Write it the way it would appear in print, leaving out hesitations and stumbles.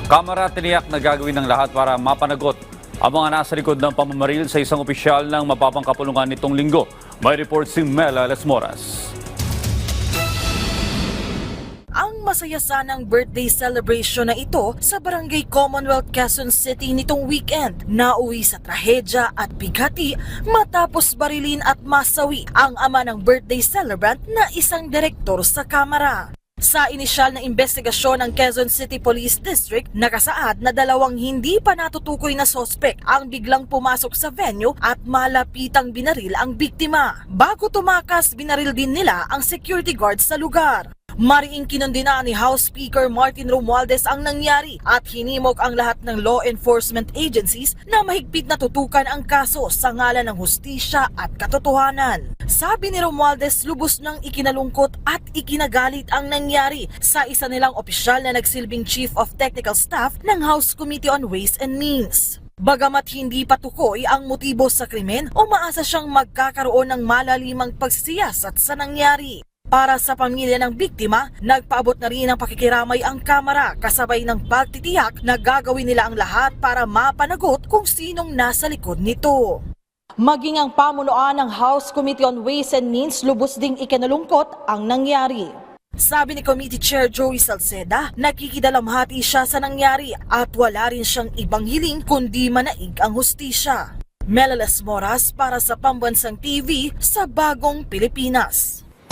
Kamara tiniyak na gagawin ng lahat para mapanagot ang mga nasa likod ng pamamaril sa isang opisyal ng mapapangkapulungan nitong linggo. May report si Mela Lesmoras. Ang masaya sanang birthday celebration na ito sa Barangay Commonwealth, Quezon City nitong weekend, nauwi sa trahedya at bighati matapos barilin at masawi ang ama ng birthday celebrant na isang direktor sa Kamara. Sa inisyal na investigasyon ng Quezon City Police District, nakasaad na dalawang hindi pa natutukoy na sospek ang biglang pumasok sa venue at malapitang binaril ang biktima. Bago tumakas, binaril din nila ang security guard sa lugar. Mariing kinundina ni House Speaker Martin Romualdez ang nangyari at hinimok ang lahat ng law enforcement agencies na mahigpit na tutukan ang kaso sa ngalan ng hustisya at katotohanan. Sabi ni Romualdez, lubos nang ikinalungkot at ikinagalit ang nangyari sa isa nilang opisyal na nagsilbing Chief of Technical Staff ng House Committee on Ways and Means. Bagamat hindi patukoy ang motibo sa krimen, umaasa siyang magkakaroon ng malalimang pagsisiyasat sa nangyari. Para sa pamilya ng biktima, nagpaabot na rin ng pakikiramay ang Kamara kasabay ng pagtitiyak na gagawin nila ang lahat para mapanagot kung sinong nasa likod nito. Maging ang pamunuan ng House Committee on Ways and Means, lubos ding ikinalungkot ang nangyari. Sabi ni Committee Chair Joey Salceda, nakikidalamhati siya sa nangyari at wala rin siyang ibang hiling kundi manaig ang hustisya. Mela Lesmoras para sa Pambansang TV sa Bagong Pilipinas.